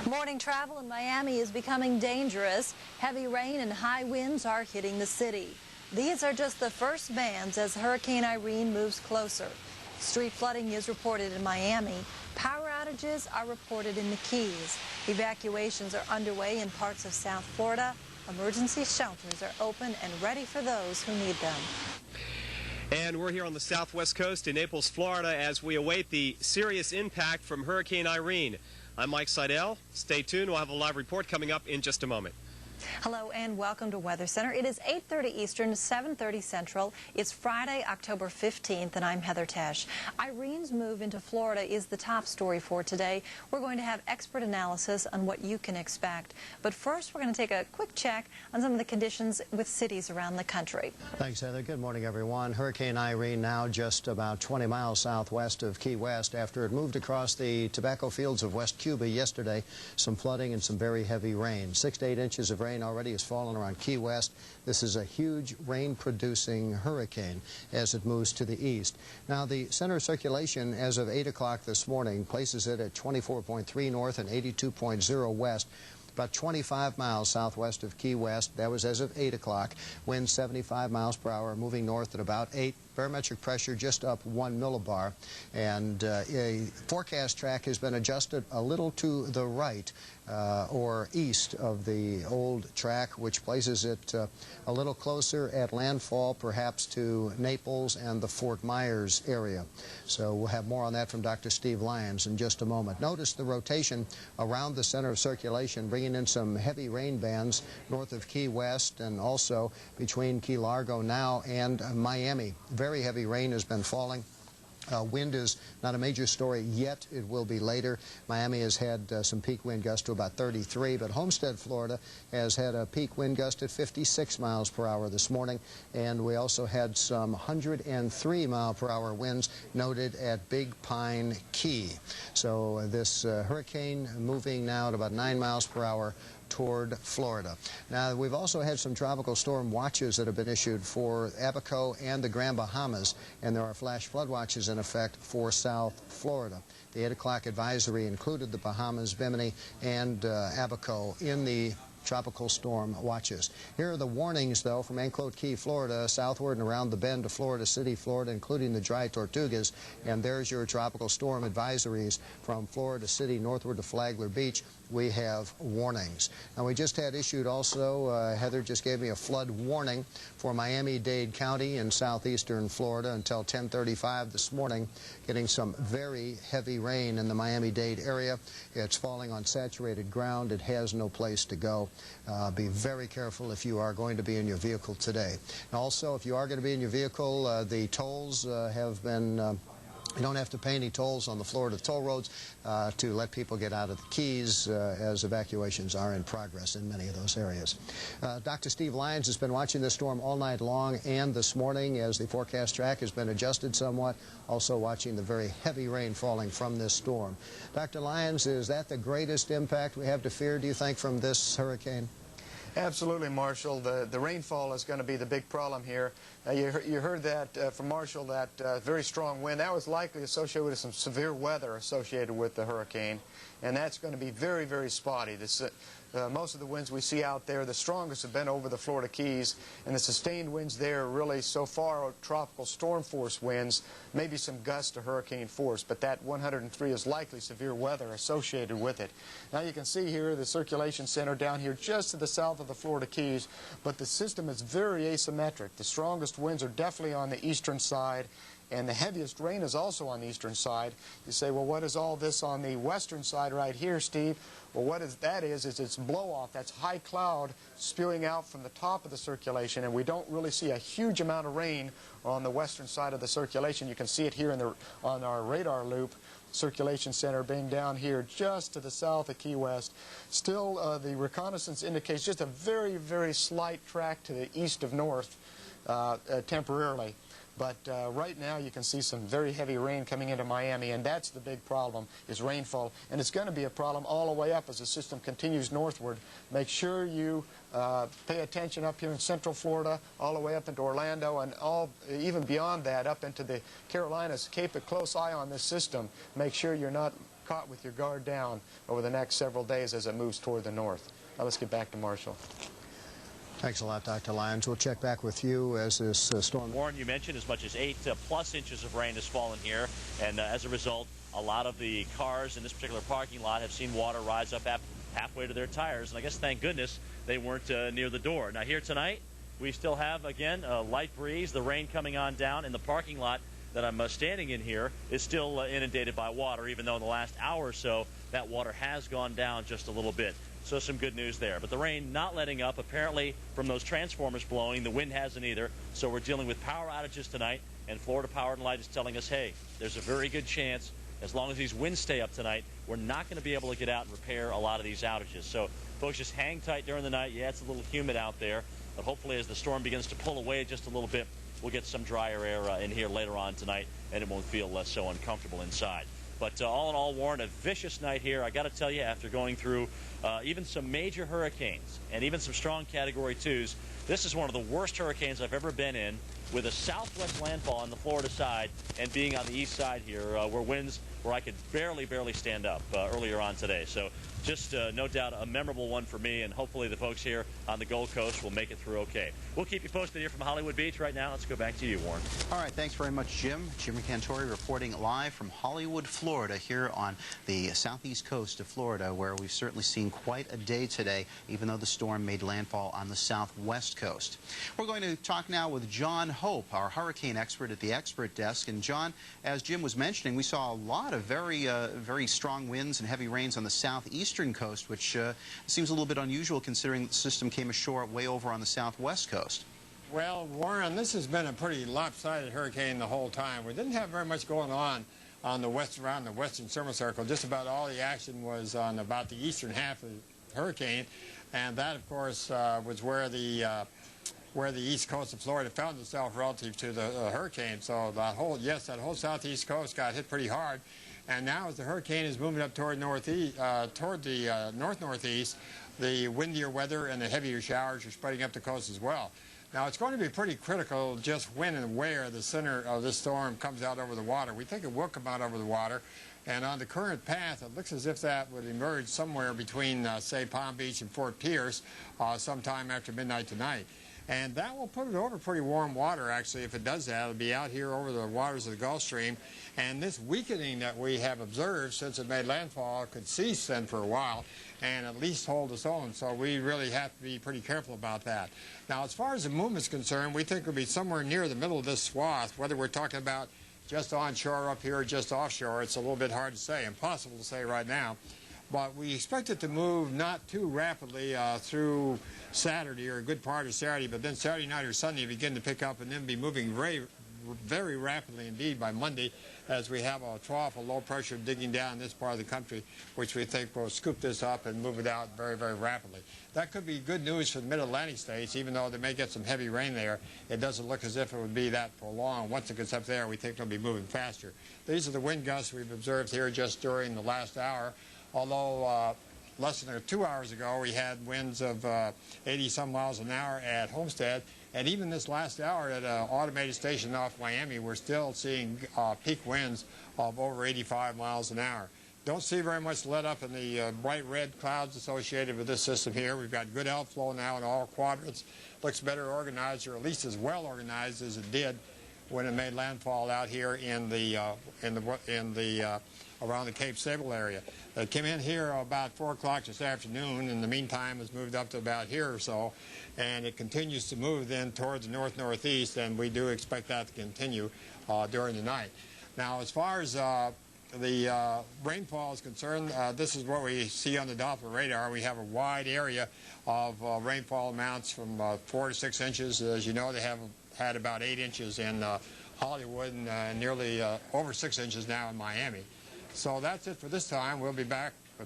Morning travel in Miami is becoming dangerous. Heavy rain and high winds are hitting the city. These are just the first bands as Hurricane Irene moves closer. Street flooding is reported in Miami. Power outages are reported in the Keys. Evacuations are underway in parts of South Florida. Emergency shelters are open and ready for those who need them. And we're here on the southwest coast in Naples, Florida, as we await the serious impact from Hurricane Irene. I'm Mike Seidel. Stay tuned. We'll have a live report coming up in just a moment. Hello and welcome to Weather Center. It is 8:30 Eastern, 7:30 Central. It's Friday, October 15th, and I'm Heather Tesh. Irene's move into Florida is the top story for today. We're going to have expert analysis on what you can expect. But first, we're going to take a quick check on some of the conditions with cities around the country. Thanks, Heather. Good morning, everyone. Hurricane Irene now just about 20 miles southwest of Key West after it moved across the tobacco fields of West Cuba yesterday. Some flooding and some very heavy rain. 6 to 8 inches of rain already has fallen around Key West. This is a huge rain-producing hurricane as it moves to the east. Now, the center of circulation as of 8 o'clock this morning places it at 24.3 north and 82.0 west. About 25 miles southwest of Key West. That was as of 8 o'clock. Wind 75 miles per hour, moving north at about 8. Barometric pressure just up 1 millibar. And a forecast track has been adjusted a little to the right or east of the old track, which places it a little closer at landfall, perhaps to Naples and the Fort Myers area. So we'll have more on that from Dr. Steve Lyons in just a moment. Notice the rotation around the center of circulation, bringing in some heavy rain bands north of Key West and also between Key Largo now and Miami. Very heavy rain has been falling. Wind is not a major story yet. It will be later. Miami has had some peak wind gusts to about 33, but Homestead, Florida has had a peak wind gust at 56 miles per hour this morning, and we also had some 103 mile per hour winds noted at Big Pine Key. So this hurricane moving now at about 9 miles per hour toward Florida. Now, we've also had some tropical storm watches that have been issued for Abaco and the Grand Bahamas, and there are flash flood watches in effect for South Florida. The 8 o'clock advisory included the Bahamas, Bimini, and Abaco in the tropical storm watches. Here are the warnings, though, from Anclote Key, Florida, southward and around the bend to Florida City, Florida, including the Dry Tortugas. And there's your tropical storm advisories from Florida City northward to Flagler Beach. We have warnings. Now, we just had issued also, Heather just gave me a flood warning for Miami-Dade County in southeastern Florida until 10:35 this morning, getting some very heavy rain in the Miami-Dade area. It's falling on saturated ground. It has no place to go. Be very careful if you are going to be in your vehicle today. And also, if you are going to be in your vehicle, the tolls have been you don't have to pay any tolls on the Florida toll roads to let people get out of the Keys as evacuations are in progress in many of those areas. Dr. Steve Lyons has been watching this storm all night long and this morning as the forecast track has been adjusted somewhat, also watching the very heavy rain falling from this storm. Dr. Lyons, is that the greatest impact we have to fear, do you think, from this hurricane? Absolutely, Marshall. The rainfall is going to be the big problem here. You heard that from Marshall, that very strong wind. That was likely associated with some severe weather associated with the hurricane, and that's going to be very, very spotty. Most of the winds we see out there, the strongest have been over the Florida Keys, and the sustained winds there really so far are tropical storm force winds, maybe some gusts to hurricane force, but that 103 is likely severe weather associated with it. Now you can see here the circulation center down here just to the south of the Florida Keys, but the system is very asymmetric. The strongest winds are definitely on the eastern side, and the heaviest rain is also on the eastern side. You say, well, what is all this on the western side right here, Steve? Well, what that is it's blow-off. That's high cloud spewing out from the top of the circulation, and we don't really see a huge amount of rain on the western side of the circulation. You can see it here on our radar loop. Circulation center being down here just to the south of Key West. Still, the reconnaissance indicates just a very, very slight track to the east of north temporarily. But right now you can see some very heavy rain coming into Miami, and that's the big problem, is rainfall. And it's going to be a problem all the way up as the system continues northward. Make sure you pay attention up here in central Florida, all the way up into Orlando, and even beyond that, up into the Carolinas. Keep a close eye on this system. Make sure you're not caught with your guard down over the next several days as it moves toward the north. Now let's get back to Marshall. Thanks a lot, Dr. Lyons. We'll check back with you as this storm... Warren, you mentioned as much as 8+ inches of rain has fallen here, and as a result, a lot of the cars in this particular parking lot have seen water rise up halfway to their tires, and I guess, thank goodness, they weren't near the door. Now, here tonight, we still have, again, a light breeze, the rain coming on down, and the parking lot that I'm standing in here is still inundated by water, even though in the last hour or so, that water has gone down just a little bit. So some good news there. But the rain not letting up, apparently from those transformers blowing. The wind hasn't either. So we're dealing with power outages tonight. And Florida Power and Light is telling us, hey, there's a very good chance, as long as these winds stay up tonight, we're not going to be able to get out and repair a lot of these outages. So folks, just hang tight during the night. Yeah, it's a little humid out there. But hopefully as the storm begins to pull away just a little bit, we'll get some drier air in here later on tonight, and it won't feel so uncomfortable inside. But all in all, Warren, a vicious night here. I got to tell you, after going through even some major hurricanes and even some strong Category 2s, this is one of the worst hurricanes I've ever been in, with a southwest landfall on the Florida side and being on the east side here, where winds where I could barely stand up earlier on today. So just no doubt a memorable one for me, and hopefully the folks here on the Gold Coast will make it through okay. We'll keep you posted here from Hollywood Beach. Right now, let's go back to you, Warren. All right, thanks very much, Jim. Jim Cantori reporting live from Hollywood, Florida, here on the southeast coast of Florida, where we've certainly seen quite a day today, even though the storm made landfall on the southwest coast. We're going to talk now with John Hope, our hurricane expert at the expert desk. And John, as Jim was mentioning, we saw a lot of very strong winds and heavy rains on the southeastern coast, which seems a little bit unusual considering the system came ashore way over on the southwest coast. Well, Warren, this has been a pretty lopsided hurricane the whole time. We didn't have very much going on the west, around the western semicircle. Just about all the action was on about the eastern half of the hurricane, and that, of course, was where the east coast of Florida found itself relative to the hurricane. So that whole southeast coast got hit pretty hard. And now, as the hurricane is moving up toward northeast, toward the north-northeast, the windier weather and the heavier showers are spreading up the coast as well. Now, it's going to be pretty critical just when and where the center of this storm comes out over the water. We think it will come out over the water, and on the current path, it looks as if that would emerge somewhere between, say, Palm Beach and Fort Pierce sometime after midnight tonight. And that will put it over pretty warm water, actually, if it does that. It'll be out here over the waters of the Gulf Stream. And this weakening that we have observed since it made landfall could cease then for a while and at least hold its own. So we really have to be pretty careful about that. Now, as far as the movement's concerned, we think it'll be somewhere near the middle of this swath. Whether we're talking about just onshore up here or just offshore, it's a little bit hard to say, impossible to say right now. But we expect it to move not too rapidly through Saturday or a good part of Saturday, but then Saturday night or Sunday begin to pick up and then be moving very rapidly indeed by Monday, as we have a trough of low pressure digging down in this part of the country, which we think will scoop this up and move it out very rapidly. That could be good news for the mid-Atlantic states, even though they may get some heavy rain there. It doesn't look as if it would be that prolonged. Once it gets up there, we think it'll be moving faster. These are the wind gusts we've observed here just during the last hour. Although less than 2 hours ago, we had winds of 80-some miles an hour at Homestead. And even this last hour at an automated station off Miami, we're still seeing peak winds of over 85 miles an hour. Don't see very much let up in the bright red clouds associated with this system here. We've got good outflow now in all quadrants. Looks better organized, or at least as well organized as it did when it made landfall out here in the around the Cape Sable area. It came in here about 4 o'clock this afternoon. In the meantime, it's moved up to about here or so, and it continues to move then towards the north-northeast, and we do expect that to continue during the night. Now, as far as the rainfall is concerned, this is what we see on the Doppler radar. We have a wide area of rainfall amounts from 4 to 6 inches. As you know, they have had about 8 inches in Hollywood and nearly over 6 inches now in Miami. So that's it for this time. We'll be back